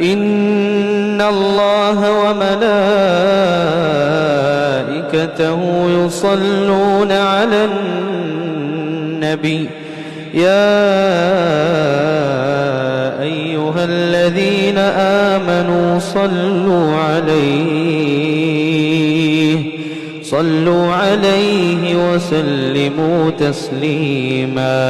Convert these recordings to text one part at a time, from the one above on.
إن الله وملائكته يصلون على النبي يا أيها الذين آمنوا صلوا عليه وسلموا تسليما.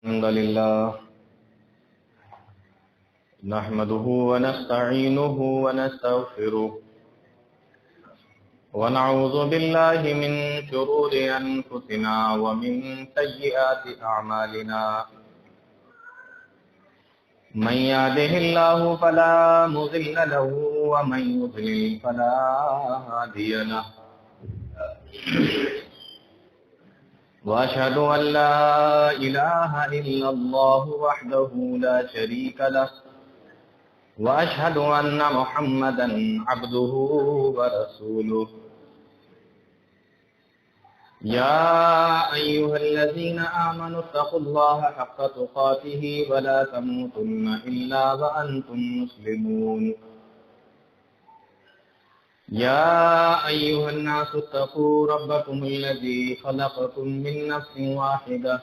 الحمد لله نحمده ونستعينه ونستغفره ونعوذ بالله من شرور أنفسنا ومن سيئات أعمالنا من يهده الله فلا مضل له ومن يضلل فلا هادي له وأشهد أن لا إله إلا الله وحده لا شريك له وأشهد أن محمدا عبده ورسوله يا أيها الذين آمنوا اتقوا الله حق تقاته ولا تموتن إلا وأنتم مسلمون يا أيها الناس اتقوا ربكم الذي خلقكم من نفس واحدة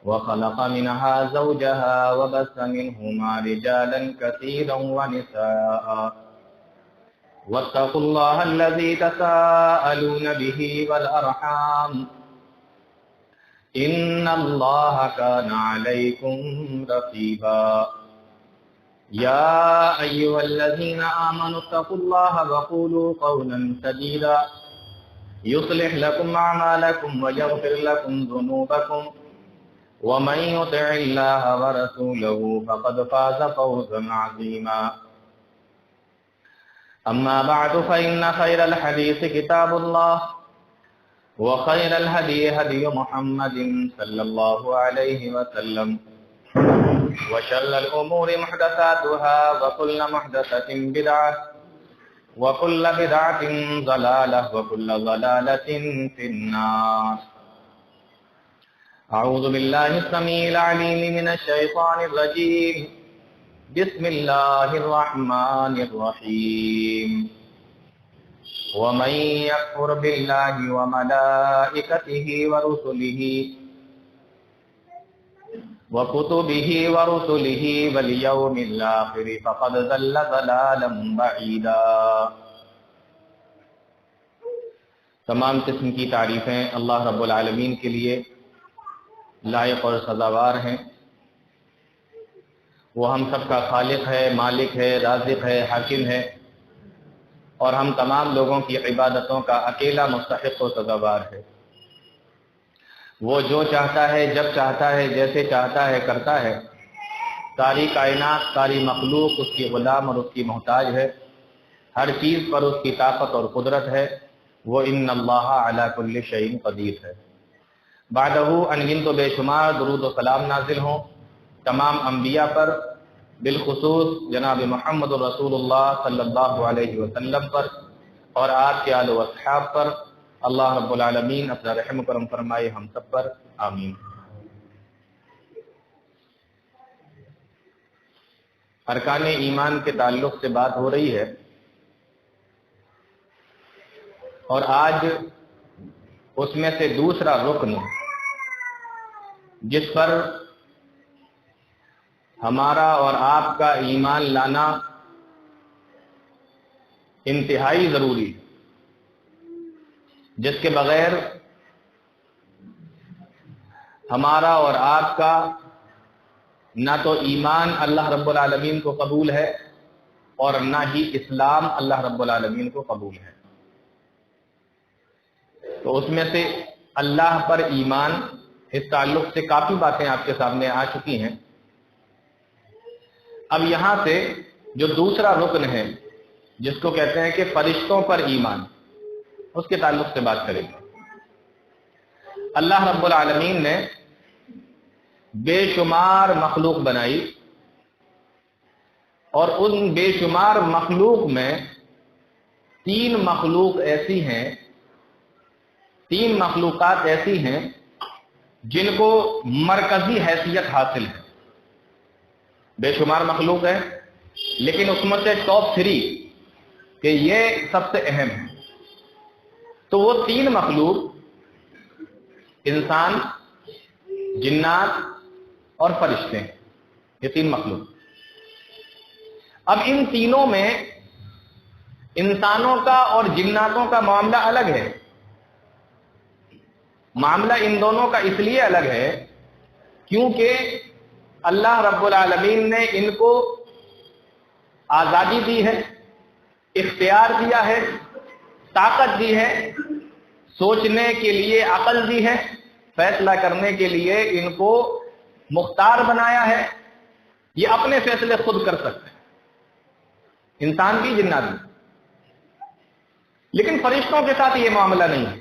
وخلق منها زوجها وبث منهما رجالا كثيرا ونساء واتقوا الله الذي تساءلون به والأرحام إن الله كان عليكم رقيبا يا أيها الذين آمنوا اتقوا الله وقولوا قولا سديدا يصلح لكم أعمالكم ويغفر لكم ذنوبكم ومن يطع الله ورسوله فقد فاز فوزا عظيما أما بعد فإن خير الحديث كتاب الله وخير الهدي هدي محمد صلى الله عليه وسلم وشر الأمور محدثاتها وكل محدثة بدعة وكل بدعة ضلالة وكل ضلالة في النار. أعوذ بالله السميع العليم من الشيطان الرجيم. بسم الله الرحمن الرحيم. ومن يكفر بالله وملائكته ورسله وكتبه ورسله واليوم الآخر فقد ضل ضلالا بعيدا. تمام قسم کی تعریفیں اللہ رب العالمین کے لیے لائق اور سزاوار ہیں. وہ ہم سب کا خالق ہے، مالک ہے، رازق ہے، حاکم ہے، اور ہم تمام لوگوں کی عبادتوں کا اکیلا مستحق و سزاوار ہے. وہ جو چاہتا ہے، جب چاہتا ہے، جیسے چاہتا ہے کرتا ہے. ساری کائنات، ساری مخلوق اس کی غلام اور اس کی محتاج ہے. ہر چیز پر اس کی طاقت اور قدرت ہے. وہ ان اللہ علی کل شیء قدیر ہے. بعدہ انگن تو بے شمار درود و سلام نازل ہوں تمام انبیاء پر، بالخصوص جناب محمد رسول اللہ صلی اللہ علیہ وسلم پر اور آپ کے آل و اصحاب پر. اللہ رب العالمین اپنا رحم و کرم فرمائے ہم سب پر، آمین. ارکان ایمان کے تعلق سے بات ہو رہی ہے، اور آج اس میں سے دوسرا رکن جس پر ہمارا اور آپ کا ایمان لانا انتہائی ضروری ہے، جس کے بغیر ہمارا اور آپ کا نہ تو ایمان اللہ رب العالمین کو قبول ہے اور نہ ہی اسلام اللہ رب العالمین کو قبول ہے. تو اس میں سے اللہ پر ایمان، اس تعلق سے کافی باتیں آپ کے سامنے آ چکی ہیں. اب یہاں سے جو دوسرا رکن ہے جس کو کہتے ہیں کہ فرشتوں پر ایمان، اس کے تعلق سے بات کریں گے. اللہ رب العالمین نے بے شمار مخلوق بنائی، اور ان بے شمار مخلوق میں تین مخلوقات ایسی ہیں جن کو مرکزی حیثیت حاصل ہے. بے شمار مخلوق ہے لیکن اس میں سے ٹاپ 3 کہ یہ سب سے اہم ہے. تو وہ 3 مخلوق انسان، جنات اور فرشتے ہیں. یہ 3 مخلوق. اب ان تینوں میں انسانوں کا اور جناتوں کا معاملہ الگ ہے. معاملہ ان دونوں کا اس لیے الگ ہے کیونکہ اللہ رب العالمین نے ان کو آزادی دی ہے، اختیار دیا ہے، طاقت دی ہے، سوچنے کے لیے عقل دی ہے، فیصلہ کرنے کے لیے ان کو مختار بنایا ہے. یہ اپنے فیصلے خود کر سکتے ہیں، انسان بھی جنات بھی. لیکن فرشتوں کے ساتھ یہ معاملہ نہیں ہے.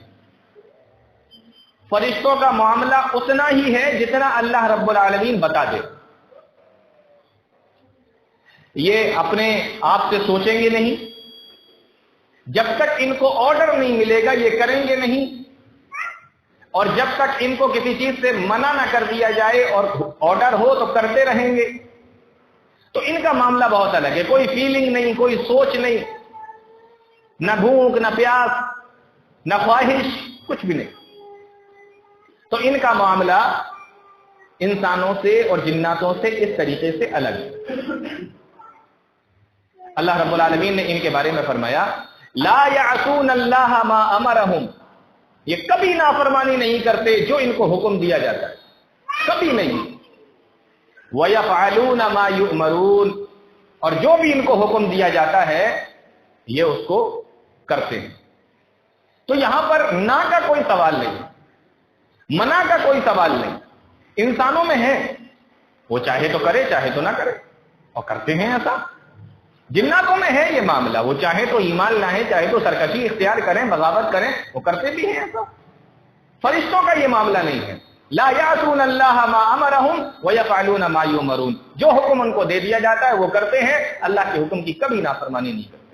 فرشتوں کا معاملہ اتنا ہی ہے جتنا اللہ رب العالمین بتا دے. یہ اپنے آپ سے سوچیں گے نہیں، جب تک ان کو آرڈر نہیں ملے گا یہ کریں گے نہیں، اور جب تک ان کو کسی چیز سے منع نہ کر دیا جائے اور آرڈر ہو تو کرتے رہیں گے. تو ان کا معاملہ بہت الگ ہے. کوئی فیلنگ نہیں، کوئی سوچ نہیں، نہ بھوک، نہ پیاس، نہ خواہش، کچھ بھی نہیں. تو ان کا معاملہ انسانوں سے اور جناتوں سے اس طریقے سے الگ ہے. اللہ رب العالمین نے ان کے بارے میں فرمایا لا يعصون اللہ ما امرہم، یہ کبھی نافرمانی نہیں کرتے جو ان کو حکم دیا جاتا ہے، کبھی نہیں. وَيَفْعَلُونَ مَا يُؤْمَرُونَ، اور جو بھی ان کو حکم دیا جاتا ہے یہ اس کو کرتے ہیں. تو یہاں پر نہ کا کوئی سوال نہیں، منع کا کوئی سوال نہیں. انسانوں میں ہے، وہ چاہے تو کرے چاہے تو نہ کرے، اور کرتے ہیں ایسا. جناتوں میں ہے یہ معاملہ، وہ چاہے تو ایمان لائیں چاہے تو سرکشی اختیار کریں، بغاوت کریں، وہ کرتے بھی ہیں ایسا. فرشتوں کا یہ معاملہ نہیں ہے. لا یعصون اللہ ما امرہم ویفعلون ما یؤمرون، جو حکم ان کو دے دیا جاتا ہے وہ کرتے ہیں، اللہ کے حکم کی کبھی نافرمانی نہیں کرتے.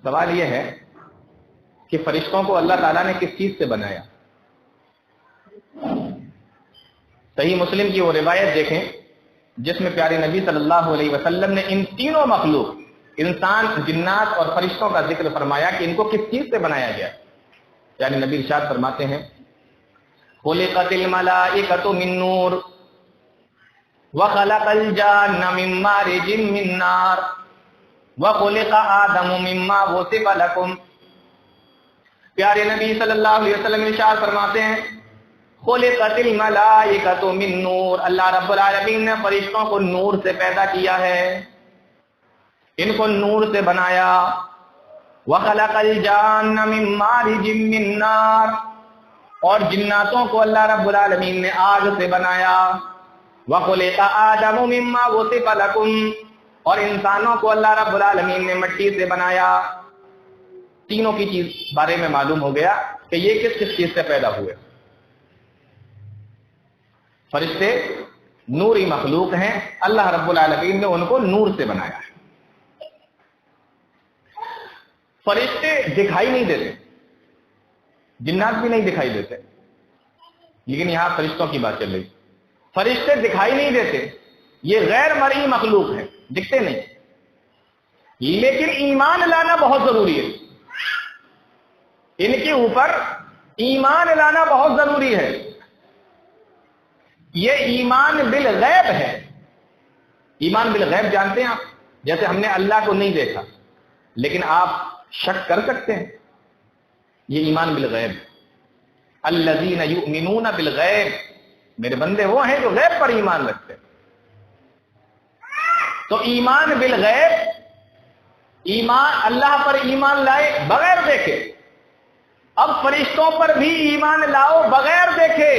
سوال یہ ہے کہ فرشتوں کو اللہ تعالیٰ نے کس چیز سے بنایا؟ صحیح مسلم کی وہ روایت دیکھیں جس میں پیارے نبی صلی اللہ علیہ وسلم نے ان تینوں مخلوق انسان، جنات اور فرشتوں کا ذکر فرمایا کہ ان کو کس چیز سے بنایا گیا. یعنی نبی ارشاد فرماتے ہیں خلقت الملائکۃ من نور وخلق الجان من مارج من نار وخلق آدم مما وصف لكم. پیارے نبی صلی اللہ علیہ وسلم ارشاد فرماتے ہیں خلقت الملائکۃ من نور، اللہ رب العالمین نے فرشتوں کو نور سے پیدا کیا ہے، ان کو نور سے بنایا. وخلق الجان من مارج من نار، اور جناتوں کو اللہ رب العالمین نے آگ سے بنایا. وخلق آدم مما وصف لكم، اور انسانوں کو اللہ رب العالمین نے مٹی سے بنایا. تینوں کی چیز بارے میں معلوم ہو گیا کہ یہ کس کس چیز سے پیدا ہوئے. فرشتے نوری مخلوق ہیں، اللہ رب العالمین نے ان کو نور سے بنایا ہے. فرشتے دکھائی نہیں دیتے، جنات بھی نہیں دکھائی دیتے، لیکن یہاں فرشتوں کی بات چل رہی. فرشتے دکھائی نہیں دیتے، یہ غیر مرئی مخلوق ہیں، دکھتے نہیں، لیکن ایمان لانا بہت ضروری ہے. ان کے اوپر ایمان لانا بہت ضروری ہے. یہ ایمان بالغیب ہے. ایمان بالغیب جانتے ہیں آپ؟ جیسے ہم نے اللہ کو نہیں دیکھا لیکن آپ شک کر سکتے ہیں، یہ ایمان بالغیب. الذین یؤمنون بالغیب، میرے بندے وہ ہیں جو غیب پر ایمان رکھتے ہیں. تو ایمان بالغیب، ایمان اللہ پر ایمان لائے بغیر دیکھے. اب فرشتوں پر بھی ایمان لاؤ بغیر دیکھے.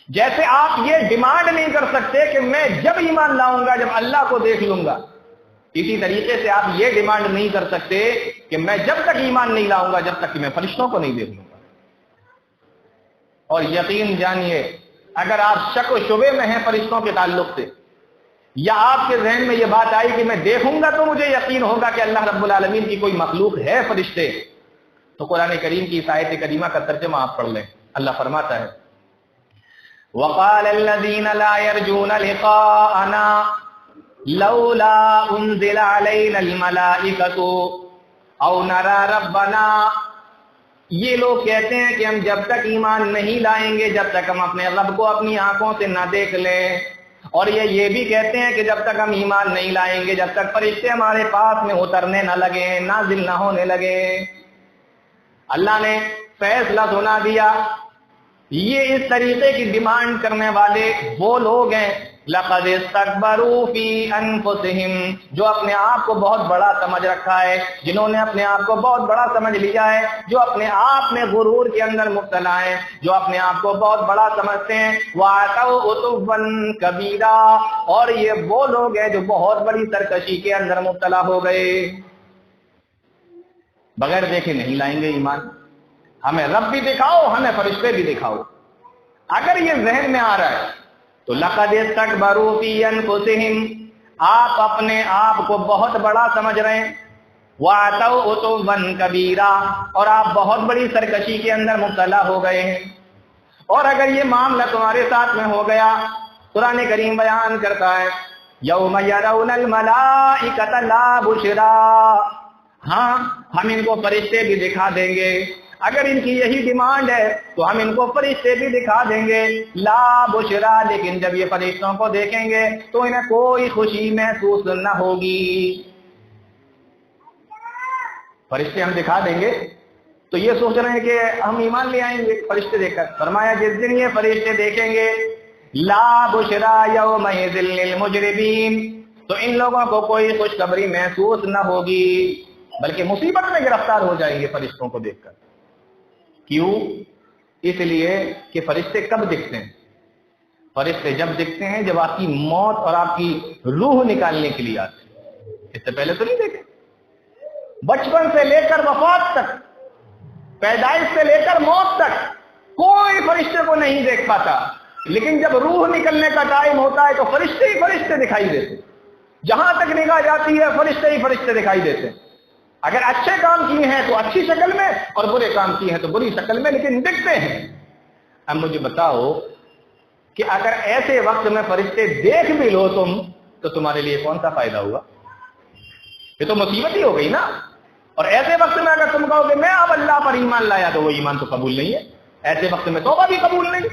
جیسے آپ یہ ڈیمانڈ نہیں کر سکتے کہ میں جب ایمان لاؤں گا جب اللہ کو دیکھ لوں گا، اسی طریقے سے آپ یہ ڈیمانڈ نہیں کر سکتے کہ میں جب تک ایمان نہیں لاؤں گا جب تک کہ میں فرشتوں کو نہیں دیکھ لوں گا. اور یقین جانیے اگر آپ شک و شبے میں ہیں فرشتوں کے تعلق سے، یا آپ کے ذہن میں یہ بات آئی کہ میں دیکھوں گا تو مجھے یقین ہوگا کہ اللہ رب العالمین کی کوئی مخلوق ہے فرشتے، تو قرآن کریم کی اس آیت کریمہ کا ترجمہ آپ پڑھ لیں. اللہ فرماتا ہے وَقَالَ الَّذِينَ لَا يَرْجُونَ لِقَاءَنَا لَوْلَا أُنزِلَ عَلَيْنَا الْمَلَائِكَةُ أَوْ نَرَى رَبَّنَا. یہ لوگ کہتے ہیں کہ ہم جب تک ایمان نہیں لائیں گے جب تک ہم اپنے رب کو اپنی آنکھوں سے نہ دیکھ لیں. اور یہ بھی کہتے ہیں کہ جب تک ہم ایمان نہیں لائیں گے جب تک فرشتے ہمارے پاس میں اترنے نہ لگے نازل نہ ہونے لگے. اللہ نے فیصلہ سنا دیا. یہ اس طریقے کی ڈیمانڈ کرنے والے وہ لوگ ہیں لَقَدِ اسْتَكْبَرُوا فِي أَنفُسِهِمْ جو اپنے آپ کو بہت بڑا سمجھ رکھا ہے, جنہوں نے اپنے آپ کو بہت بڑا سمجھ لیا ہے, جو اپنے آپ میں غرور کے اندر مبتلا ہیں, جو اپنے آپ کو بہت بڑا سمجھتے ہیں. وَأَتَوْا عُتُوًّا كَبِيرًا اور یہ وہ لوگ ہیں جو بہت بڑی سرکشی کے اندر مبتلا ہو گئے. بغیر دیکھے نہیں لائیں گے ایمان. ہمیں رب بھی دکھاؤ ہمیں فرشتے بھی دکھاؤ. اگر یہ ذہن میں آ رہا ہے تو لَقَدِ اسْتَكْبَرُوا فِي أَنفُسِهِمْ آپ اپنے آپ کو بہت بڑا سمجھ رہے ہیں. وَأَتَوْا عُتُوًّا كَبِيرًا اور آپ بہت بڑی سرکشی کے اندر مبتلا ہو گئے ہیں. اور اگر یہ معاملہ تمہارے ساتھ میں ہو گیا قرآن کریم بیان کرتا ہے يَوْمَ يَرَوْنَ الْمَلَائِكَةَ لَا بُشْرَىٰ ہاں ہم ان کو فرشتے بھی دکھا دیں گے. اگر ان کی یہی ڈیمانڈ ہے تو ہم ان کو فرشتے بھی دکھا دیں گے. لا بشرا لیکن جب یہ فرشتوں کو دیکھیں گے تو انہیں کوئی خوشی محسوس نہ ہوگی. فرشتے ہم دکھا دیں گے تو یہ سوچ رہے ہیں کہ ہم ایمان لے آئیں گے فرشتے دیکھ کر. فرمایا جس دن یہ فرشتے دیکھیں گے لا بشرا یومئذ للمجرمین تو ان لوگوں کو کوئی خوشخبری محسوس نہ ہوگی بلکہ مصیبت میں گرفتار ہو جائیں گے فرشتوں کو دیکھ کر. کیوں؟ اس لیے کہ فرشتے کب دکھتے ہیں؟ فرشتے جب دکھتے ہیں جب آپ کی موت اور آپ کی روح نکالنے کے لیے آتے ہیں. اس سے پہلے تو نہیں دیکھے. بچپن سے لے کر وفات تک, پیدائش سے لے کر موت تک کوئی فرشتے کو نہیں دیکھ پاتا, لیکن جب روح نکلنے کا ٹائم ہوتا ہے تو فرشتے ہی فرشتے دکھائی دیتے. جہاں تک نگاہ جاتی ہے فرشتے ہی فرشتے دکھائی دیتے. اگر اچھے کام کیے ہیں تو اچھی شکل میں اور برے کام کیے ہیں تو بری شکل میں, لیکن دکھتے ہیں. اب مجھے بتاؤ کہ اگر ایسے وقت میں فرشتے دیکھ بھی لو تم تو تمہارے لیے کون سا فائدہ ہوا؟ یہ تو مصیبت ہی ہو گئی نا. اور ایسے وقت میں اگر تم کہو کہ میں اب اللہ پر ایمان لایا تو وہ ایمان تو قبول نہیں ہے. ایسے وقت میں توبہ بھی قبول نہیں.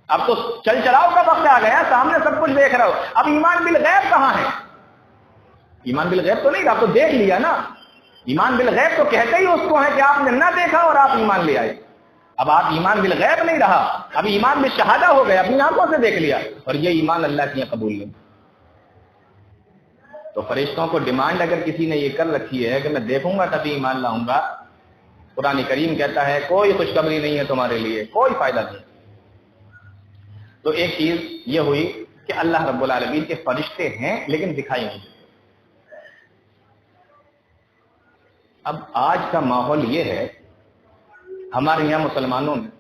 اب تو چل چلاؤ کا وقت آ گیا, سامنے سب کچھ دیکھ رہا ہو. اب ایمان بالغیب کہاں ہے؟ ایمان بالغیب تو نہیں, آپ تو دیکھ لیا نا. ایمان بالغیب تو کہتے ہی اس کو ہے کہ آپ نے نہ دیکھا اور آپ ایمان لے آئے. اب آپ ایمان بالغیب نہیں رہا, اب ایمان بالشہادہ ہو گئے, اپنی آنکھوں سے دیکھ لیا, اور یہ ایمان اللہ کی قبول نہیں. تو فرشتوں کو ڈیمانڈ اگر کسی نے یہ کر رکھی ہے کہ میں دیکھوں گا تبھی ایمان لاؤں گا, قرآن کریم کہتا ہے کوئی خوشخبری نہیں ہے تمہارے لیے, کوئی فائدہ نہیں. تو ایک چیز یہ ہوئی کہ اللہ رب العالمین کے فرشتے ہیں لیکن دکھائی نہیں. اب آج کا ماحول یہ ہے ہمارے یہاں مسلمانوں میں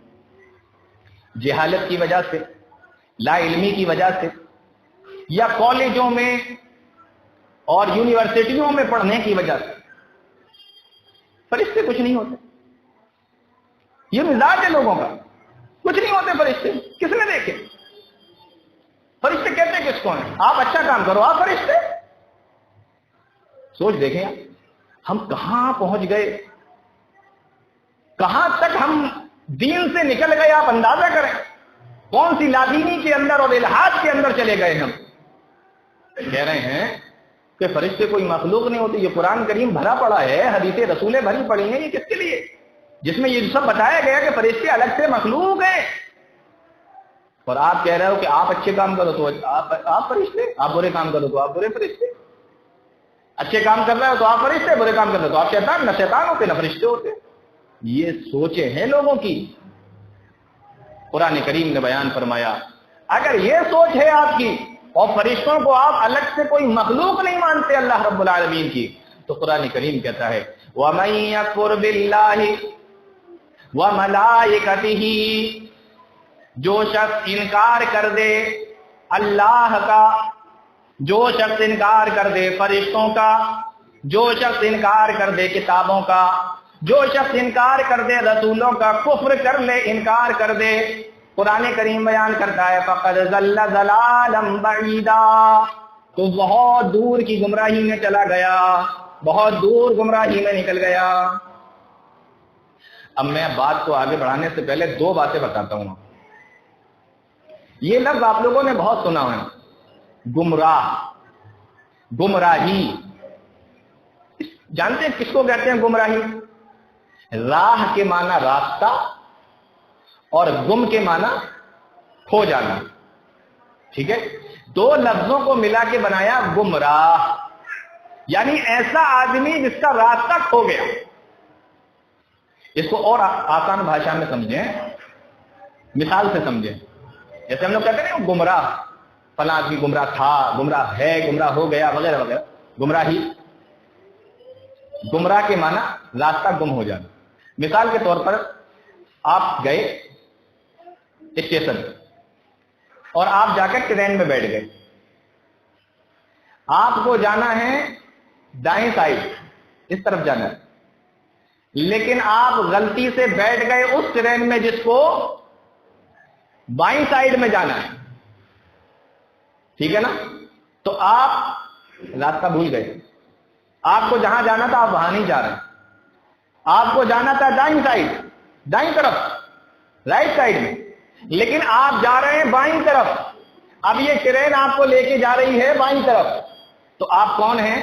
جہالت کی وجہ سے, لا علمی کی وجہ سے, یا کالجوں میں اور یونیورسٹیوں میں پڑھنے کی وجہ سے فرشتے کچھ نہیں ہوتے. یہ مزاج ہے لوگوں کا, کچھ نہیں ہوتے فرشتے. کس نے دیکھے؟ فرشتے کہتے کس کو ہیں؟ آپ اچھا کام کرو آپ فرشتے. سوچ دیکھیں ہم کہاں پہنچ گئے, کہاں تک ہم دین سے نکل گئے. آپ اندازہ کریں کون سی لادینی کے اندر اور الہاد کے اندر چلے گئے ہم. کہہ رہے ہیں کہ فرشتے کوئی مخلوق نہیں ہوتی. یہ قرآن کریم بھرا پڑا ہے, حدیث رسولیں بھری پڑی ہیں. یہ کس کے لیے؟ جس میں یہ سب بتایا گیا کہ فرشتے الگ سے مخلوق ہیں. اور آپ کہہ رہے ہو کہ آپ اچھے کام کرو تو آپ فرشتے, آپ برے کام کرو تو آپ برے فرشتے. اچھے کام کر رہے ہو تو آپ فرشتے, برے کام کر رہے ہو تو آپ شیطان. نہ شیطان ہوتے نہ فرشتے ہوتے. یہ سوچیں ہیں لوگوں کی. قرآن کریم نے بیان فرمایا اگر یہ سوچ ہے آپ کی اور فرشتوں کو آپ الگ سے کوئی مخلوق نہیں مانتے اللہ رب العالمین کی, تو قرآن کریم کہتا ہے وَمَن يَكْفُرْ بِاللَّهِ وَمَلَائِكَتِهِ جو شخص انکار کر دے اللہ کا, جو شخص انکار کر دے فرشتوں کا, جو شخص انکار کر دے کتابوں کا, جو شخص انکار کر دے رسولوں کا، کفر کر لے، انکار کر دے، قرآن کریم بیان کرتا ہے فقد ضل ضلالا بعیدا، تو بہت دور کی گمراہی میں چلا گیا، بہت دور گمراہی میں نکل گیا۔ اب میں بات کو آگے بڑھانے سے پہلے دو باتیں بتاتا ہوں۔ یہ لفظ آپ لوگوں نے بہت سنا ہے، گمراہ، گمراہی۔ جانتے ہیں کس کو کہتے ہیں گمراہی؟ راہ کے معنی راستہ اور گم کے معنی کھو جانا، ٹھیک ہے؟ دو لفظوں کو ملا کے بنایا گمراہ، یعنی ایسا آدمی جس کا راستہ کھو گیا۔ اس کو اور آسان بھاشا میں سمجھیں، مثال سے سمجھیں۔ جیسے ہم لوگ کہتے ہیں نا گمراہ، فلاں آدمی گمراہ تھا، گمراہ ہے، گمراہ ہو گیا، وغیرہ وغیرہ۔ گمراہی، گمراہ کے معنی راستہ گم ہو جانا۔ مثال کے طور پر آپ گئے اسٹیشن اور آپ جا کر ٹرین میں بیٹھ گئے، آپ کو جانا ہے دائیں سائڈ، اس طرف جانا ہے، لیکن آپ غلطی سے بیٹھ گئے اس ٹرین میں جس کو بائیں سائڈ میں جانا ہے، ٹھیک ہے نا؟ تو آپ راستہ بھول گئے، آپ کو جہاں جانا تھا آپ وہاں نہیں جا رہے، آپ کو جانا تھا دائیں سائڈ، دائیں طرف، رائٹ سائڈ میں، لیکن آپ جا رہے ہیں بائیں طرف۔ اب یہ ٹرین آپ کو لے کے جا رہی ہے بائیں طرف، تو آپ کون ہیں؟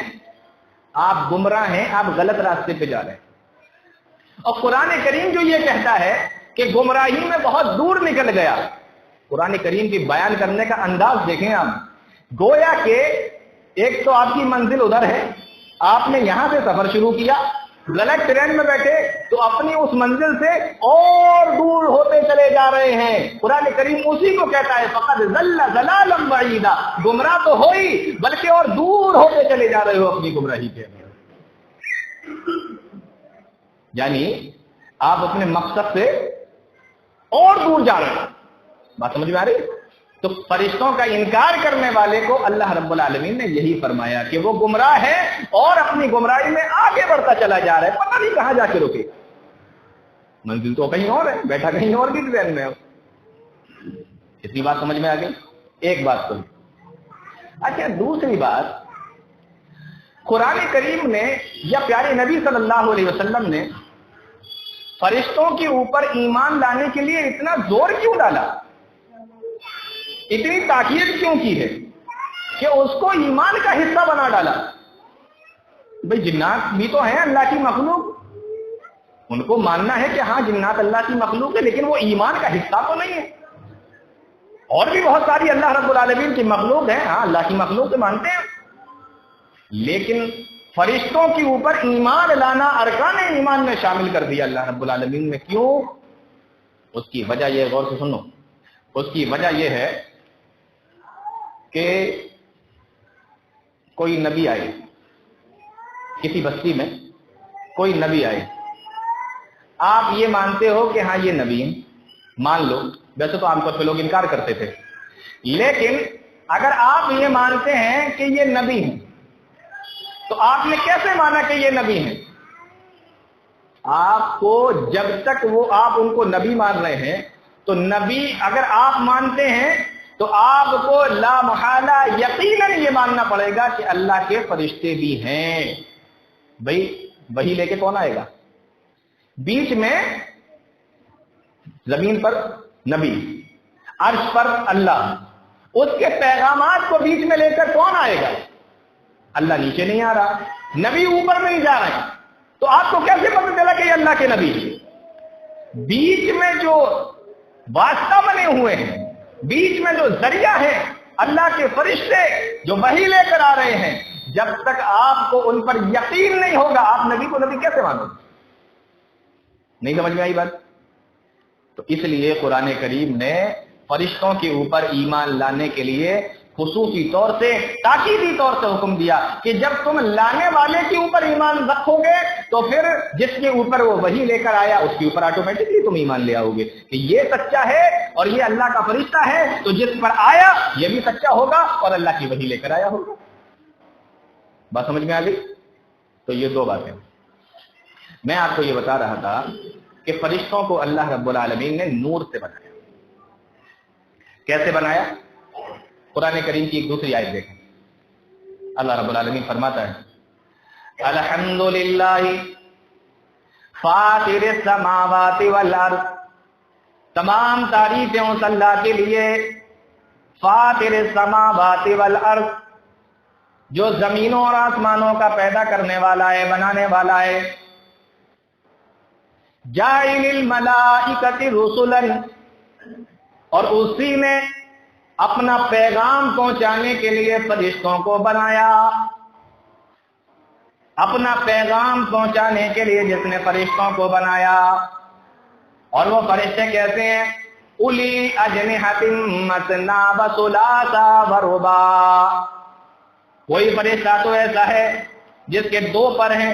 آپ گمراہ ہیں، آپ غلط راستے پہ جا رہے ہیں۔ اور قرآن کریم جو یہ کہتا ہے کہ گمراہی میں بہت دور نکل گیا، قرآن کریم کی بیان کرنے کا انداز دیکھیں آپ، گویا کہ ایک تو آپ کی منزل ادھر ہے، آپ نے یہاں سے سفر شروع کیا، غلط ٹرین میں بیٹھے تو اپنی اس منزل سے اور دور ہوتے چلے جا رہے ہیں۔ قرآن کریم اسی کو کہتا ہے فقد ضل ضلالا بعیدا، گمراہ تو ہو ہی بلکہ اور دور ہوتے چلے جا رہے ہو اپنی گمراہی کے اندر، یعنی آپ اپنے مقصد سے اور دور جا رہے ہیں۔ بات سمجھ میں آ رہی ہے؟ تو فرشتوں کا انکار کرنے والے کو اللہ رب العالمین نے یہی فرمایا کہ وہ گمراہ ہے اور اپنی گمراہی میں آگے بڑھتا چلا جا رہا ہے، پتہ نہیں کہاں جا کے رکے، منزل تو کہیں اور ہے، بیٹھا کہیں اور کی ٹرین میں ہو۔ اتنی بات سمجھ میں آ گئی؟ ایک بات تو۔ اچھا، دوسری بات، قرآن کریم نے یا پیارے نبی صلی اللہ علیہ وسلم نے فرشتوں کے اوپر ایمان لانے کے لیے اتنا زور کیوں ڈالا، اتنی تاکید کیوں کی ہے کہ اس کو ایمان کا حصہ بنا ڈالا؟ بھئی جنات بھی تو ہیں اللہ کی مخلوق، ان کو ماننا ہے کہ ہاں جنات اللہ کی مخلوق ہے، لیکن وہ ایمان کا حصہ تو نہیں ہے۔ اور بھی بہت ساری اللہ رب العالمین کی مخلوق ہیں، ہاں اللہ کی مخلوق سے مانتے ہیں، لیکن فرشتوں کے اوپر ایمان لانا ارکان ایمان میں شامل کر دیا اللہ رب العالمین نے۔ کیوں؟ اس کی وجہ یہ، غور سے سنو، اس کی وجہ یہ ہے کہ کوئی نبی آئے، کسی بستی میں کوئی نبی آئے، آپ یہ مانتے ہو کہ ہاں یہ نبی ہیں، مان لو، ویسے تو عام طور پہ لوگ انکار کرتے تھے، لیکن اگر آپ یہ مانتے ہیں کہ یہ نبی ہیں تو آپ نے کیسے مانا کہ یہ نبی ہیں؟ آپ کو جب تک وہ آپ ان کو نبی مان رہے ہیں تو نبی اگر آپ مانتے ہیں تو آپ کو لا محالہ یقیناً یہ ماننا پڑے گا کہ اللہ کے فرشتے بھی ہیں۔ بھئی وہی لے کے کون آئے گا؟ بیچ میں زمین پر نبی، عرش پر اللہ، اس کے پیغامات کو بیچ میں لے کر کون آئے گا؟ اللہ نیچے نہیں آ رہا، نبی اوپر نہیں جا رہے ہیں، تو آپ کو کیسے پتہ چلا کہ یہ اللہ کے نبی؟ بیچ میں جو واسطہ بنے ہوئے ہیں، بیچ میں جو ذریعہ ہے، اللہ کے فرشتے جو وحی لے کر آ رہے ہیں، جب تک آپ کو ان پر یقین نہیں ہوگا آپ نبی کو نبی کیسے مانو گے؟ نہیں سمجھ میں آئی بات؟ تو اس لیے قرآن کریم نے فرشتوں کے اوپر ایمان لانے کے لیے خصوصی طور سے، تاکیدی طور سے حکم دیا کہ جب تم لانے والے کے اوپر ایمان رکھو گے تو پھر جس کے اوپر وہ وحی لے کر آیا اس کے اوپر آٹومیٹکلی تم ایمان لے آؤ گے کہ یہ سچا ہے اور یہ اللہ کا فرشتہ ہے، تو جس پر آیا یہ بھی سچا ہوگا اور اللہ کی وحی لے کر آیا ہوگا۔ بات سمجھ میں آ گئی؟ تو یہ دو باتیں۔ میں آپ کو یہ بتا رہا تھا کہ فرشتوں کو اللہ رب العالمین نے نور سے بنایا. کیسے بنایا؟ قرآن کریم کی ایک دوسری آیت دیکھیں. اللہ رب العالمین فرماتا ہے الحمدللہ فاطر السماوات والارض، تمام تعریفیں اس اللہ کے لیے، فاطر السماوات والارض، جو زمینوں اور آسمانوں کا پیدا کرنے والا ہے، بنانے والا ہے. جاعل الملائکۃ رسلا، اور اسی نے اپنا پیغام پہنچانے کے لیے فرشتوں کو بنایا. اپنا پیغام پہنچانے کے لیے جس نے فرشتوں کو بنایا. اور وہ فرشتے کیسے ہیں؟ الی اجنحۃ مثنی وثلاث ورباع. کوئی فرشتہ تو ایسا ہے جس کے 2 پر ہیں،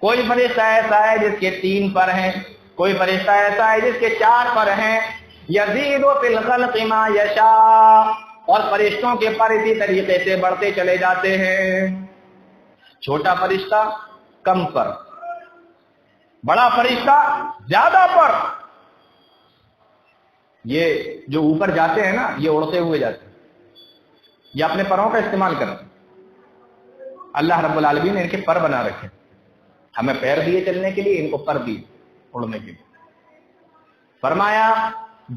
کوئی فرشتہ ایسا ہے جس کے 3 پر ہیں، کوئی فرشتہ ایسا ہے جس کے 4 پر ہیں. یزید فی الخلق ما یشاء، اور فرشتوں کے پر اسی طریقے سے بڑھتے چلے جاتے ہیں. چھوٹا فرشتہ کم پر، بڑا فرشتہ زیادہ پر. یہ جو اوپر جاتے ہیں نا، یہ اڑتے ہوئے جاتے ہیں، یہ اپنے پروں کا استعمال کرتے ہیں. اللہ رب العالمین نے ان کے پر بنا رکھے، ہمیں پیر دیے چلنے کے لیے، ان کو پر دیے اڑنے کے لیے. فرمایا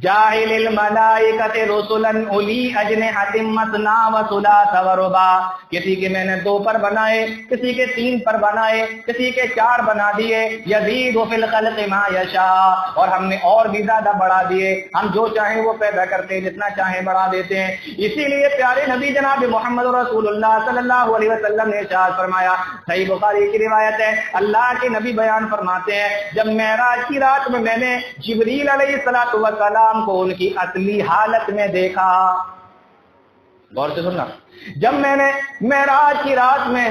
جاعل الملائکۃ رسلا اولی اجنحۃ مثنی وثلاث ورباع. کسی کے میں نے 2 پر بنائے، کسی کے 3 پر بنائے، کسی کے 4 بنا دیے. یزید فی الخلق ما یشاء، اور ہم نے اور بھی زیادہ بڑھا دیے. ہم جو چاہیں وہ پیدا کرتے ہیں، جتنا چاہیں بڑھا دیتے ہیں. اسی لیے پیارے نبی جناب محمد رسول اللہ صلی اللہ علیہ وسلم نے ارشاد فرمایا، صحیح بخاری کی روایت ہے، اللہ کے نبی بیان فرماتے ہیں، جب معراج کی رات میں نے جبریل علیہ الصلوۃ والسلام کو ان کی اصلی حالت میں دیکھا. غور سے سننا، جب میں نے معراج کی رات میں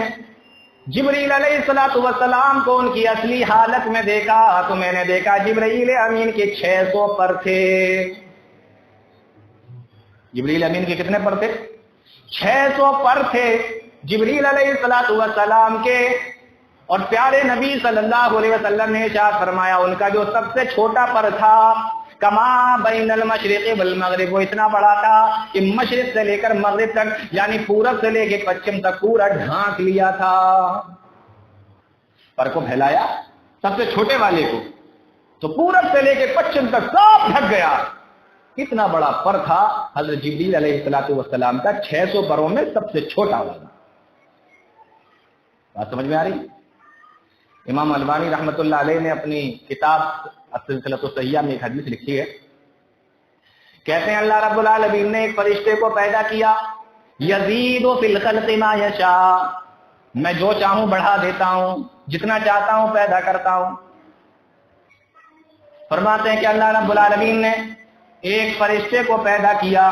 جبریل علیہ الصلوۃ والسلام کو ان کی اصلی حالت میں دیکھا تو میں نے دیکھا جبرائیل امین کے 600 پر تھے. جبریل امین کے کتنے پر تھے؟ 600 پر تھے جبریل علیہ الصلوۃ والسلام کے. اور پیارے نبی صلی اللہ علیہ وسلم نے ارشاد فرمایا، ان کا جو سب سے چھوٹا پر تھا، کما بین المشرق والمغرب، وہ اتنا بڑا تھا کہ مشرق سے لے کر مغرب تک، یعنی پورب سے لے کے پچھم تک پورا ڈھانک لیا تھا. پر کو پھیلایا سب سے چھوٹے والے کو تو پورب سے لے کے پچھم تک سب ڈھک گیا. کتنا بڑا پر تھا حضرت جبریل علیہ الصلوۃ والسلام کا، 600 پروں میں سب سے چھوٹا والا. بات سمجھ میں آ رہی؟ امام البانی رحمۃ اللہ علیہ نے اپنی کتاب السلسلہ الصحیحہ میں ایک حدیث لکھی ہے. کہتے ہیں اللہ رب العالمین نے ایک فرشتے کو پیدا کیا، یزید فی الخلق ما یشاء، میں جو چاہوں بڑھا دیتا ہوں، جتنا چاہتا ہوں پیدا کرتا ہوں. فرماتے ہیں کہ اللہ رب العالمین نے ایک فرشتے کو پیدا کیا،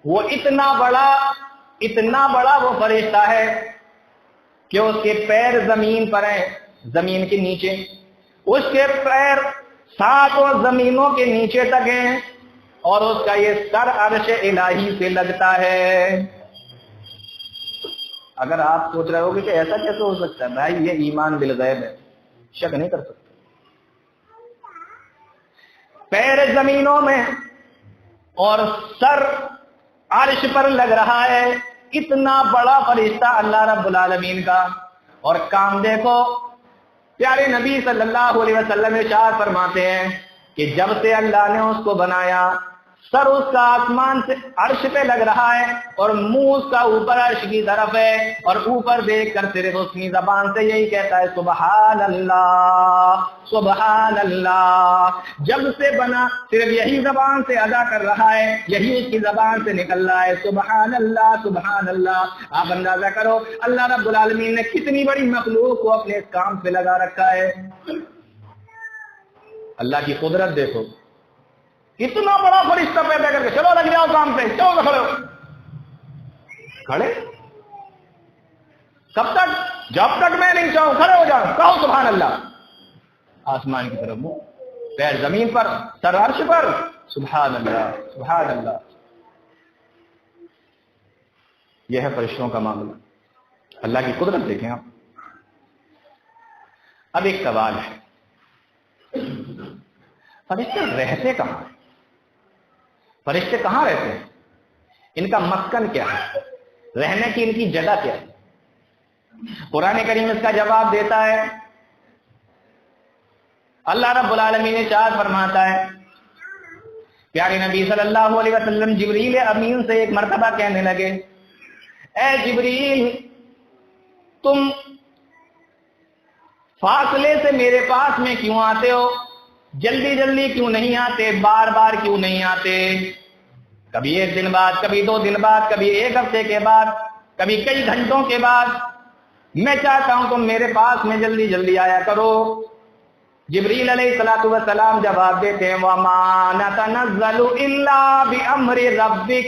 وہ اتنا بڑا وہ فرشتہ ہے کہ اس کے پیر زمین پر ہیں، زمین کے نیچے. اس کے پیر 7 زمینوں کے نیچے تک ہیں، اور اس کا یہ سر عرش الہی سے لگتا ہے. اگر آپ سوچ رہے ہو کہ ایسا کیسے ہو سکتا ہے، بھائی یہ ایمان بالغیب ہے، شک نہیں کر سکتے. پیر زمینوں میں اور سر عرش پر لگ رہا ہے. اتنا بڑا فرشتہ اللہ رب العالمین کا. اور کام دیکھو، پیارے نبی صلی اللہ علیہ وسلم ارشاد فرماتے ہیں کہ جب سے اللہ نے اس کو بنایا، سر اس کا آسمان سے عرش پہ لگ رہا ہے اور منہ اس کا اوپر عرش کی طرف ہے، اور اوپر دیکھ کر صرف اس کی زبان سے یہی کہتا ہے سبحان اللہ سبحان اللہ. جب سے بنا صرف یہی زبان سے ادا کر رہا ہے، یہی اس کی زبان سے نکل رہا ہے سبحان اللہ سبحان اللہ. آپ اندازہ کرو اللہ رب العالمین نے کتنی بڑی مخلوق کو اپنے اس کام پہ لگا رکھا ہے. اللہ کی قدرت دیکھو، اتنا بڑا فرشتہ پیدا کر کے چلو لگ جاؤ کام پہ، چلو کھڑے کھڑے کب تک؟ جب تک میں نہیں چاہوں کھڑے ہو جاؤ، کہو سبحان اللہ. آسمان کی طرف منہ، پیر زمین پر، سر عرش پر، سبحان اللہ سبحان اللہ. یہ ہے فرشتوں کا معاملہ. اللہ کی قدرت دیکھیں آپ. اب ایک سوال ہے، فرشتے رہتے کہاں ہیں؟ فرشتے کہاں رہتے ہیں؟ ان کا مسکن کیا ہے؟ رہنے کی ان کی جگہ کیا ہے؟ قرآن کریم اس کا جواب دیتا ہے۔ اللہ رب العالمین ارشاد فرماتا ہے، پیارے نبی صلی اللہ علیہ وسلم جبریل امین سے ایک مرتبہ کہنے لگے، اے جبریل، تم فاصلے سے میرے پاس میں کیوں آتے ہو؟ جلدی جلدی کیوں نہیں آتے؟ بار بار کیوں نہیں آتے؟ کبھی ایک دن بعد، کبھی 2 دن بعد، کبھی ایک ہفتے کے بعد، کبھی کئی گھنٹوں کے بعد۔ میں چاہتا ہوں تم میرے پاس میں جلدی جلدی آیا کرو۔ جبریل علیہ الصلوۃ والسلام جواب دیتے ہیں، وَمَا نَتَنَزَّلُ إِلَّا بِأَمْرِ رَبِّكَ،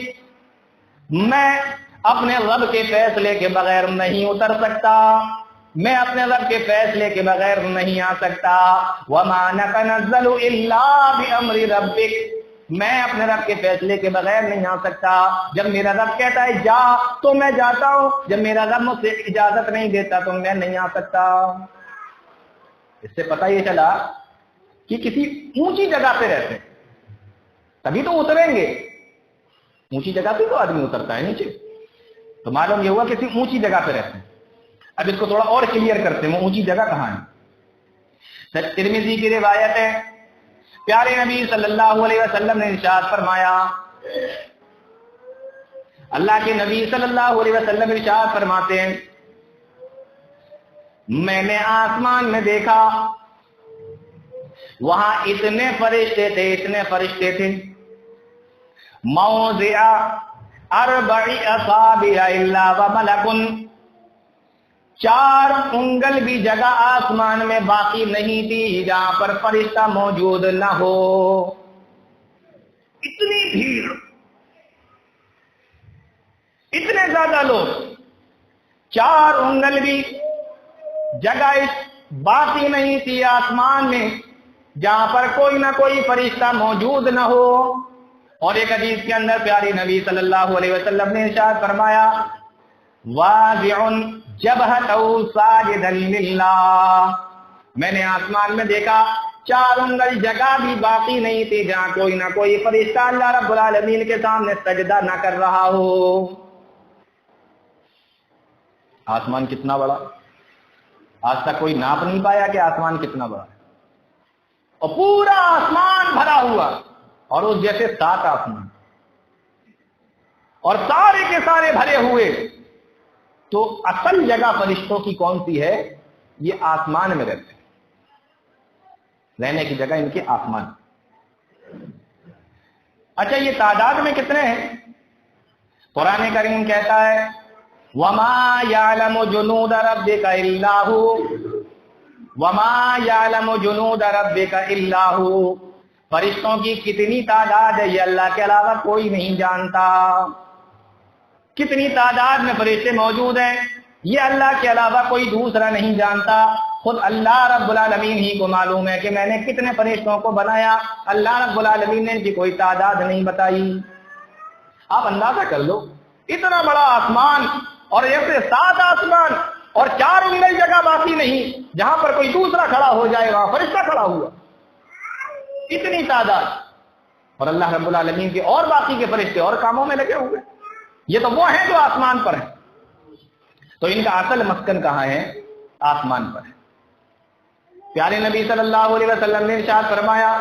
میں اپنے رب کے فیصلے کے بغیر نہیں اتر سکتا، میں اپنے رب کے فیصلے کے بغیر نہیں آ سکتا۔ وَمَا نَتَنَزَّلُ إِلَّا بِأَمْرِ رَبِّكَ، میں اپنے رب کے فیصلے کے بغیر نہیں آ سکتا۔ جب میرا رب کہتا ہے جا تو میں جاتا ہوں، جب میرا رب مجھ سے اجازت نہیں دیتا تو میں نہیں آ سکتا۔ اس سے پتہ یہ چلا کہ کسی اونچی جگہ پہ رہتے تبھی تو اتریں گے، اونچی جگہ پہ تو آدمی اترتا ہے نیچے، تو معلوم یہ ہوا کسی اونچی جگہ پہ رہتے ہیں۔ اب اس کو تھوڑا اور کلیئر کرتے ہیں، وہ اونچی جگہ کہاں ہے؟ ترمذی کی روایت ہے، پیارے نبی صلی اللہ علیہ وسلم نے ارشاد فرمایا، اللہ کے نبی صلی اللہ علیہ وسلم ارشاد فرماتے ہیں، میں نے آسمان میں دیکھا، وہاں اتنے فرشتے تھے، اتنے فرشتے تھے، موضع 4 اصابع الا وملک، 4 انگل بھی جگہ آسمان میں باقی نہیں تھی جہاں پر فرشتہ موجود نہ ہو۔ اتنی بھیڑ، اتنے زیادہ لوگ، 4 انگل بھی جگہ باقی نہیں تھی آسمان میں جہاں پر کوئی نہ کوئی فرشتہ موجود نہ ہو۔ اور ایک حدیث کے اندر پیارے نبی صلی اللہ علیہ وسلم نے ارشاد فرمایا، واضع جبہتہ ساجدا للہ، میں نے آسمان میں دیکھا 4 انگل جگہ بھی باقی نہیں تھی جہاں کوئی نہ کوئی فرشتہ اللہ رب العالمین کے سامنے سجدہ نہ کر رہا ہو۔ آسمان کتنا بڑا، آج تک کوئی ناپ نہیں پایا کہ آسمان کتنا بڑا ہے، اور پورا آسمان بھرا ہوا، اور اس جیسے 7 آسمان، اور سارے کے سارے بھرے ہوئے۔ تو اصل جگہ فرشتوں کی کون سی ہے؟ یہ آسمان میں رہتے ہیں، رہنے کی جگہ ان کے آسمان۔ اچھا، یہ تعداد میں کتنے ہیں؟ قرآن کریم کہتا ہے، وَمَا يَعْلَمُ جُنُودَ رَبِّكَ إِلَّا هُوَ، وَمَا يَعْلَمُ جُنُودَ رَبِّكَ إِلَّا هُوَ، فرشتوں کی کتنی تعداد ہے یہ اللہ کے علاوہ کوئی نہیں جانتا۔ کتنی تعداد میں فرشتے موجود ہیں یہ اللہ کے علاوہ کوئی دوسرا نہیں جانتا، خود اللہ رب العالمین ہی کو معلوم ہے کہ میں نے کتنے فرشتوں کو بنایا، اللہ رب العالمین نے ان کی کوئی تعداد نہیں بتائی۔ آپ اندازہ کر لو، اتنا بڑا آسمان، اور ایسے 7 آسمان، اور 4 انگل جگہ باقی نہیں جہاں پر کوئی دوسرا کھڑا ہو جائے، وہاں فرشتہ کھڑا ہوا، اتنی تعداد، اور اللہ رب العالمین کے اور باقی کے فرشتے اور کاموں میں لگے ہوئے۔ یہ تو وہ ہیں جو آسمان پر ہیں، تو ان کا اصل مسکن کہاں ہے؟ آسمان پر ہے۔ پیارے نبی صلی اللہ علیہ وسلم نے ارشاد فرمایا،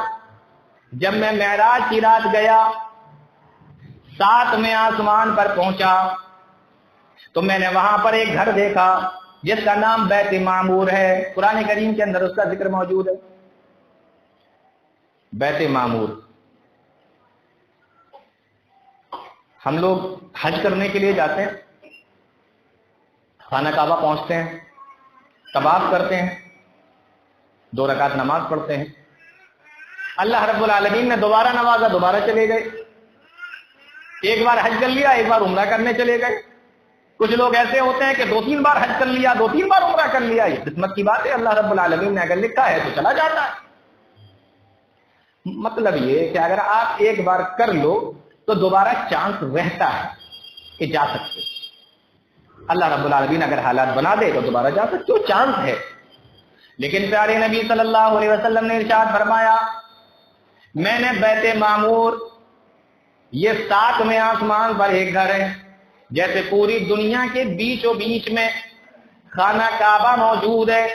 جب میں معراج کی رات گیا، 7ویں آسمان پر پہنچا، تو میں نے وہاں پر ایک گھر دیکھا جس کا نام بیت معمور ہے، قرآن کریم کے اندر اس کا ذکر موجود ہے، بیت معمور۔ ہم لوگ حج کرنے کے لیے جاتے ہیں، خانہ کعبہ پہنچتے ہیں، طواف کرتے ہیں، 2 رکعت نماز پڑھتے ہیں، اللہ رب العالمین نے دوبارہ نوازا، دوبارہ چلے گئے، ایک بار حج کر لیا، ایک بار عمرہ کرنے چلے گئے۔ کچھ لوگ ایسے ہوتے ہیں کہ 2-3 بار حج کر لیا، 2-3 بار عمرہ کر لیا، یہ قسمت کی بات ہے، اللہ رب العالمین نے اگر لکھا ہے تو چلا جاتا ہے۔ مطلب یہ کہ اگر آپ ایک بار کر لو تو دوبارہ چانس رہتا ہے کہ جا سکتے، اللہ رب العالمین اگر حالات بنا دے تو دوبارہ جا سکتے ہو، چانس ہے۔ لیکن پیارے نبی صلی اللہ علیہ وسلم نے ارشاد فرمایا میں نے بیت معمور، یہ 7ویں آسمان پر ایک گھر ہے، جیسے پوری دنیا کے بیچوں بیچ میں خانہ کعبہ موجود ہے،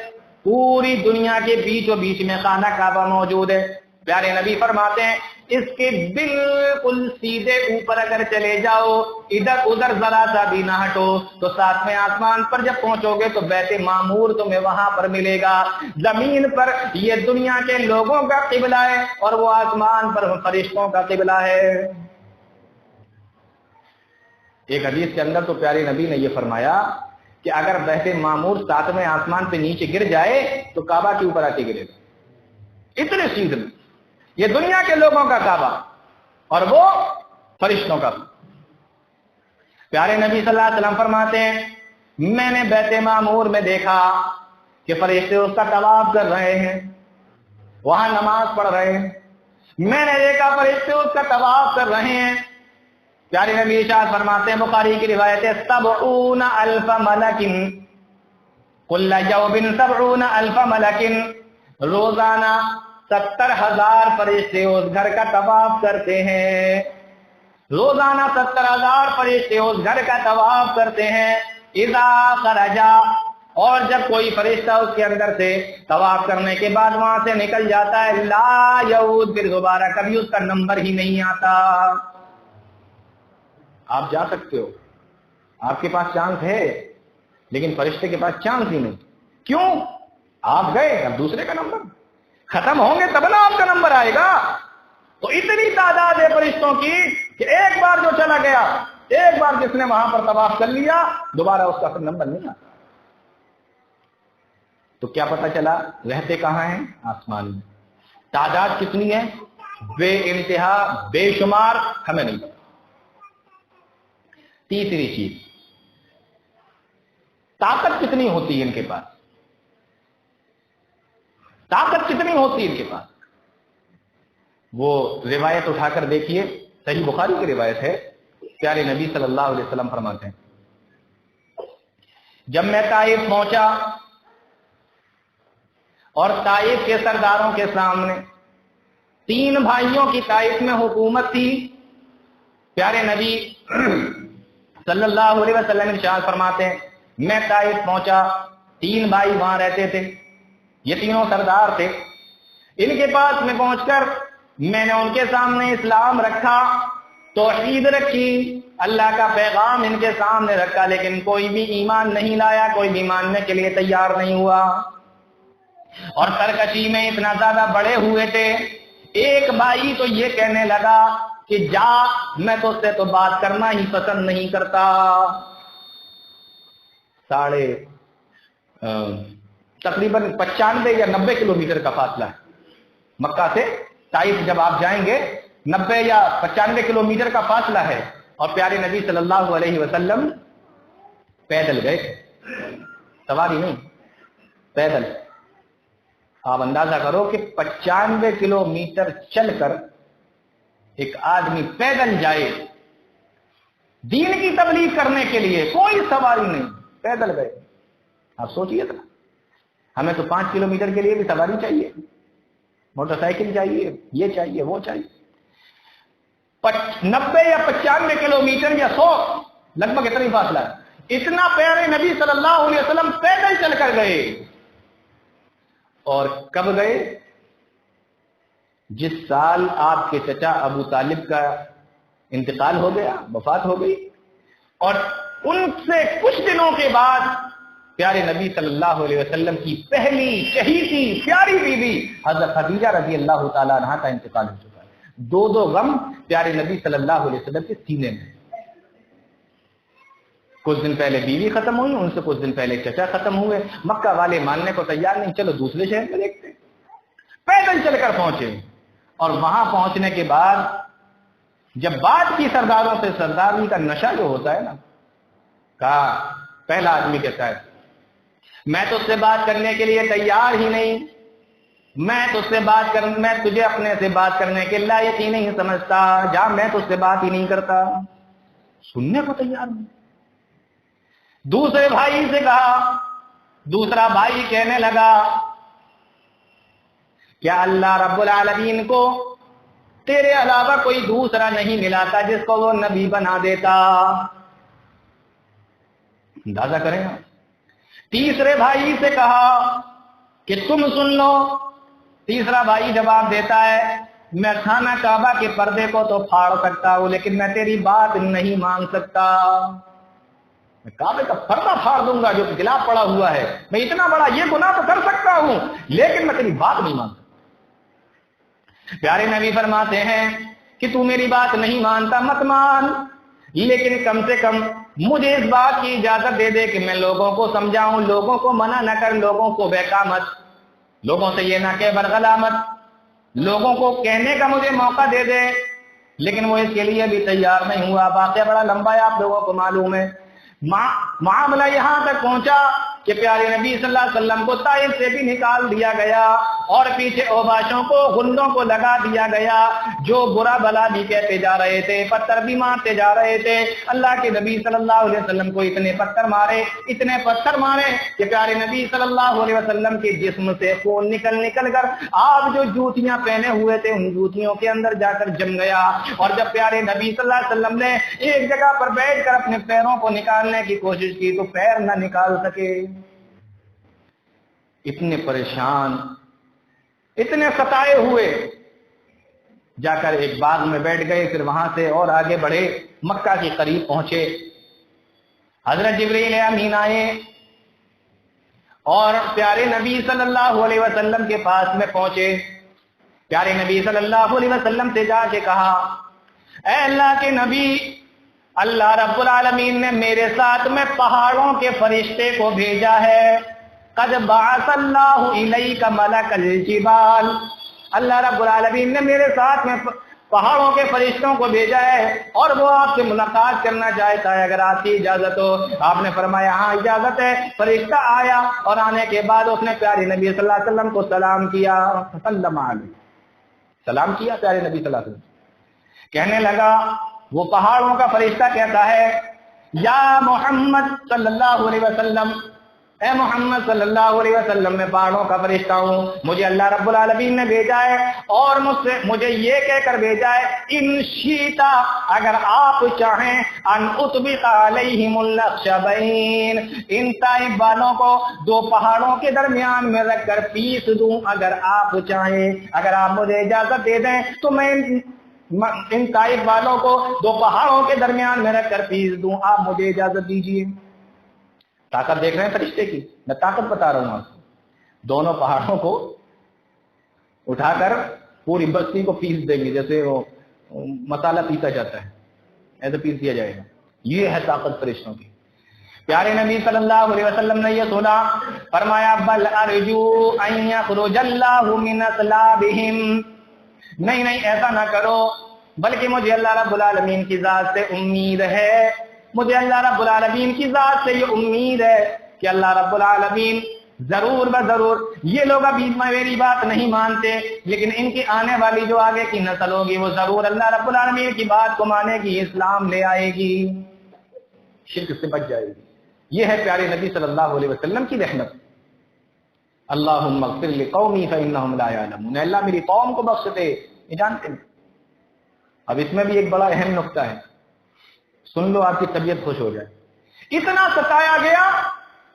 پوری دنیا کے بیچوں بیچ میں خانہ کعبہ موجود ہے۔ پیارے نبی فرماتے ہیں اس کے بالکل سیدھے اوپر اگر چلے جاؤ، ادھر ادھر ذرا سا بھی نہ ہٹو، تو 7ویں آسمان پر جب پہنچو گے تو بیت معمور تمہیں وہاں پر ملے گا۔ زمین پر یہ دنیا کے لوگوں کا قبلہ ہے اور وہ آسمان پر فرشتوں کا قبلہ ہے۔ ایک حدیث کے اندر تو پیارے نبی نے یہ فرمایا کہ اگر بیت معمور 7ویں آسمان پہ نیچے گر جائے تو کعبہ کے اوپر آ کے گرے گا، اتنے سیدھ میں۔ یہ دنیا کے لوگوں کا کعبہ اور وہ فرشتوں کا۔ پیارے نبی صلی اللہ علیہ وسلم فرماتے ہیں میں نے بیت معمور میں دیکھا کہ فرشتے اس کا طواف کر رہے ہیں، وہاں نماز پڑھ رہے ہیں۔ میں نے دیکھا فرشتے اس کا طواف کر رہے ہیں۔ پیارے نبی ارشاد فرماتے ہیں، بخاری کی روایت ہے 70,000 ملک کل یوم 70,000 ملک، روزانہ 70,000 فرشتے اس گھر کا طواف کرتے ہیں، روزانہ 70,000 فرشتے اس گھر کا طواف کرتے ہیں۔ اذا خرجا، اور جب کوئی فرشتہ اس کے اندر سے طواف کرنے کے بعد وہاں سے نکل جاتا ہے، لا یعود، پھر دوبارہ کبھی اس کا نمبر ہی نہیں آتا۔ آپ جا سکتے ہو، آپ کے پاس چانس ہے، لیکن فرشتے کے پاس چانس ہی نہیں۔ کیوں؟ آپ گئے، اب دوسرے کا نمبر ختم ہوں گے تب نا آپ کا نمبر آئے گا۔ تو اتنی تعداد ہے فرشتوں کی کہ ایک بار جو چلا گیا، ایک بار جس نے وہاں پر طواف کر لیا، دوبارہ اس کا پھر نمبر نہیں آتا۔ تو کیا پتا چلا رہتے کہاں ہیں؟ آسمان میں۔ تعداد کتنی ہے؟ بے انتہا، بے شمار، ہمیں نہیں پتا۔ تیسری چیز، طاقت کتنی ہوتی ہے ان کے پاس، طاقت کتنی ہوتی ہے ان کے پاس۔ وہ روایت اٹھا کر دیکھیے، صحیح بخاری کی روایت ہے، پیارے نبی صلی اللہ علیہ وسلم فرماتے ہیں جب میں طائف پہنچا اور طائف کے سرداروں کے سامنے 3 بھائیوں کی طائف میں حکومت تھی، پیارے نبی صلی اللہ علیہ وسلم ارشاد فرماتے ہیں میں طائف پہنچا، 3 بھائی وہاں رہتے تھے، یہ تینوں سردار تھے۔ ان کے پاس میں پہنچ کر میں نے ان کے سامنے اسلام رکھا، توحید رکھی، اللہ کا پیغام ان کے سامنے رکھا، لیکن کوئی بھی ایمان نہیں لایا، کوئی بھی ماننے کے لیے تیار نہیں ہوا۔ اور سرکشی میں اتنا زیادہ بڑے ہوئے تھے، ایک بھائی تو یہ کہنے لگا کہ جا، میں تو اس سے تو بات کرنا ہی پسند نہیں کرتا۔ تقریباً 95 یا 90 کلومیٹر کا فاصلہ ہے مکہ سے طائف، جب آپ جائیں گے 90 یا 95 کلومیٹر کا فاصلہ ہے، اور پیارے نبی صلی اللہ علیہ وسلم پیدل گئے، سواری نہیں، پیدل۔ آپ اندازہ کرو کہ 95 کلومیٹر چل کر ایک آدمی پیدل جائے دین کی تبلیغ کرنے کے لیے، کوئی سواری نہیں، پیدل گئے۔ آپ سوچئے تھا، ہمیں تو 5 کلومیٹر کے لیے بھی سواری چاہیے، موٹر سائیکل چاہیے، یہ چاہیے، وہ چاہیے۔ 90 یا 95 کلومیٹر یا 100، لگ بھگ اتنی فاصلہ ہے، اتنا پیارے نبی صلی اللہ علیہ وسلم پیدل چل کر گئے۔ اور کب گئے؟ جس سال آپ کے چچا ابو طالب کا انتقال ہو گیا، وفات ہو گئی، اور ان سے کچھ دنوں کے بعد پیارے نبی صلی اللہ علیہ وسلم کی پہلی چہیتی پیاری بیوی حضرت خدیجہ رضی اللہ تعالی عنہا کا انتقال ہو چکا ہے۔ 2 غم پیارے نبی صلی اللہ علیہ وسلم کے سینے میں۔ کچھ دن پہلے بیوی ختم ہوئی، ان سے کچھ دن پہلے چچا ختم ہوئے۔ مکہ والے ماننے کو تیار نہیں، چلو دوسرے شہر میں دیکھتے ہیں۔ پیدل چل کر پہنچے، اور وہاں پہنچنے کے بعد جب بات کی سرداروں سے، سرداری کا نشہ جو ہوتا ہے نا، کہا پہلا آدمی کہتا ہے میں تو اس سے بات کرنے کے لیے تیار ہی نہیں، میں تجھے اپنے سے بات کرنے کے لائق ہی نہیں سمجھتا، جا، میں تو اس سے بات ہی نہیں کرتا، سننے کو تیار نہیں۔ دوسرے بھائی سے کہا، دوسرا بھائی کہنے لگا کیا اللہ رب العالمین کو تیرے علاوہ کوئی دوسرا نہیں ملا تھا جس کو وہ نبی بنا دیتا؟ اندازہ کریں آپ. تیسرے بھائی سے کہا کہ تم سن لو. تیسرا بھائی جواب دیتا ہے میں خانہ کعبہ کے پردے کو تو پھاڑ سکتا ہوں لیکن میں تیری بات نہیں مان سکتا. میں کعبے کا پردہ پھاڑ دوں گا جو گلاف پڑا ہوا ہے، میں اتنا بڑا یہ گناہ تو کر سکتا ہوں لیکن میں تیری بات نہیں مان سکتا. پیارے نبی فرماتے ہیں کہ تو میری بات نہیں مانتا مت مان، لیکن کم سے کم مجھے اس بات کی اجازت دے دے کہ میں لوگوں کو سمجھاؤں، لوگوں کو منع نہ کر، لوگوں کو بہکا مت، لوگوں سے یہ نہ کہ برغلا مت، لوگوں کو کہنے کا مجھے موقع دے دے. لیکن وہ اس کے لیے بھی تیار نہیں ہوا. واقعہ بڑا لمبا ہے، آپ لوگوں کو معلوم ہے. معاملہ یہاں تک پہنچا کہ پیارے نبی صلی اللہ علیہ وسلم کو طائف سے بھی نکال دیا گیا اور پیچھے اوباشوں کو، غندوں کو لگا دیا گیا جو برا بلا بھی کہتے جا رہے تھے، پتھر بھی مارتے جا رہے تھے. اللہ کے نبی صلی اللہ علیہ وسلم کو اتنے پتھر مارے کہ پیارے نبی صلی اللہ علیہ وسلم کے جسم سے خون نکل کر آپ جو جوتیاں پہنے ہوئے تھے ان جوتیوں کے اندر جا کر جم گیا. اور جب پیارے نبی صلی اللہ علیہ وسلم نے ایک جگہ پر بیٹھ کر اپنے پیروں کو نکالنے کی کوشش کی تو پیر نہ نکال سکے. اتنے پریشان، اتنے ستائے ہوئے، جا کر ایک باغ میں بیٹھ گئے. پھر وہاں سے اور آگے بڑھے، مکہ کے قریب پہنچے. حضرت جبریل امین آئے اور پیارے نبی صلی اللہ علیہ وسلم کے پاس میں پہنچے. پیارے نبی صلی اللہ علیہ وسلم سے جا کے کہا اے اللہ کے نبی، اللہ رب العالمین نے میرے ساتھ میں پہاڑوں کے فرشتے کو بھیجا ہے. قد بعث اللہ الیک ملک الجبال، اللہ رب العالمین نے میرے ساتھ میں پہاڑوں کے فرشتوں کو بھیجا ہے اور وہ آپ سے ملاقات کرنا چاہتا ہے، اگر آپ کی اجازت ہو. آپ نے فرمایا ہاں اجازت ہے. فرشتہ آیا اور آنے کے بعد اس نے پیارے نبی صلی اللہ علیہ وسلم کو سلام کیا. سلام کیا پیارے نبی صلی اللہ علیہ وسلم. کہنے لگا، وہ پہاڑوں کا فرشتہ کہتا ہے یا محمد صلی اللہ علیہ وسلم، اے محمد صلی اللہ علیہ وسلم، میں پہاڑوں کا فرشتہ ہوں، مجھے اللہ رب العالمین نے بھیجا ہے اور مجھے یہ کہہ کر بھیجا ہے ان شیتا، اگر آپ چاہیں، ان اطبق علیہم الاخشبین، ان طائف والوں کو دو پہاڑوں کے درمیان میں رکھ کر پیس دوں. اگر آپ چاہیں، اگر آپ مجھے اجازت دے دیں تو میں ان طائف والوں کو دو پہاڑوں کے درمیان میں رکھ کر پیس دوں. آپ مجھے اجازت دیجیے. طاقت دیکھ رہے ہیں فرشتے کی، میں طاقت بتا رہا ہوں آپ کو. دونوں پہاڑوں کو اٹھا کر پوری بستی کو پیس دیں گے، جیسے وہ مسالہ پیسا جاتا ہے ایسے پیس دیا جائے گا. یہ ہے طاقت فرشتوں کی. پیارے نبی صلی اللہ علیہ وسلم نے یہ سنا، فرمایا بل ارجو ان یخرج اللہ من اصلابہم، نہیں ایسا نہ کرو، بلکہ مجھے اللہ رب العالمین کی ذات سے امید ہے، مجھے اللہ رب العالمین کی ذات سے یہ امید ہے کہ اللہ رب العالمین ضرور بضرور، یہ لوگ ابھی میری بات نہیں مانتے لیکن ان کی آنے والی جو آگے کی نسل ہوگی وہ ضرور اللہ رب العالمین کی بات کو مانے گی، اسلام لے آئے گی، شرک سے بچ جائے گی. یہ ہے پیارے نبی صلی اللہ علیہ وسلم کی رحمت. اللہم اغفر لقومی فانہم لا یعلمون، اللہ میری قوم کو بخش دے، یہ جانتے نہیں. اب اس میں بھی ایک بڑا اہم نقطہ ہے، سن لو آپ کی طبیعت خوش ہو جائے. اتنا ستایا گیا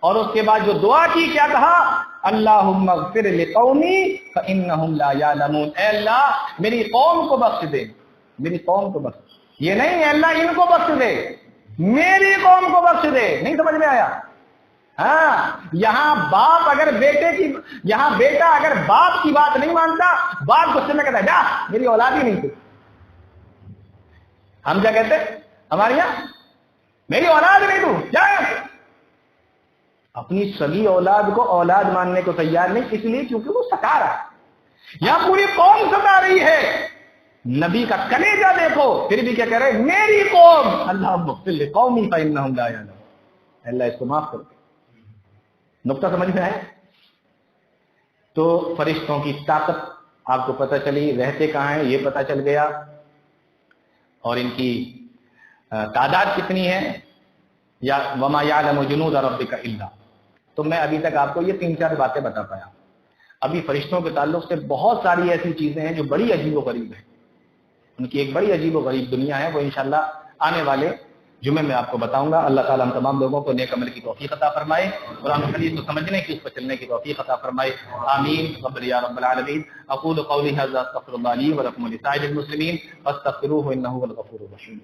اور اس کے بعد جو دعا کی کیا کہا، اللہم اغفر لقومی فانہم لا یعلمون، اے اللہ میری قوم کو بخش دے، میری قوم کو بخش. یہ نہیں اللہ ان کو بخش دے، میری قوم کو بخش دے. نہیں سمجھ میں آیا؟ ہاں، یہاں باپ اگر بیٹے کی، یہاں بیٹا اگر باپ کی بات نہیں مانتا، باپ غصے میں کہتا ہے جا میری اولاد ہی نہیں تھی. ہم کیا کہتے ہمارے یہاں، میری اولاد نہیں تو کیا. اپنی سگی اولاد کو اولاد ماننے کو تیار نہیں، اس لیے کیونکہ وہ ستا رہا ہے. یہاں پوری قوم ستا رہی ہے. نبی کا کلیجہ دیکھو، پھر بھی کیا کہہ رہے میری قوم. اللہم اغفر لقومی فانہم لا یعلمون، اللہ اس کو معاف کرو. نقطہ سمجھ میں آیا؟ تو فرشتوں کی طاقت آپ کو پتہ چلی، رہتے کہاں ہیں یہ پتہ چل گیا، اور ان کی تعداد کتنی ہے، یا وما یعلم جنود ربک الا. تو میں ابھی تک آپ کو یہ 3-4 باتیں بتا پایا. ابھی فرشتوں کے تعلق سے بہت ساری ایسی چیزیں ہیں جو بڑی عجیب و غریب ہیں، ان کی ایک بڑی عجیب و غریب دنیا ہے، وہ انشاءاللہ آنے والے جمعے میں آپ کو بتاؤں گا۔ اللہ تعالیٰ ہم تمام لوگوں کو نیک عمل کی توفیق عطا فرمائے، قرآن حدیث کو سمجھنے کی، اس پر چلنے کی توفیق عطا فرمائے، آمین صبر یا رب العالمین۔ اقول قولی ھذا استغفر اللہ لی ولکم ولسائر المسلمین فاستغفروہ انہ هو الغفور الرحیم۔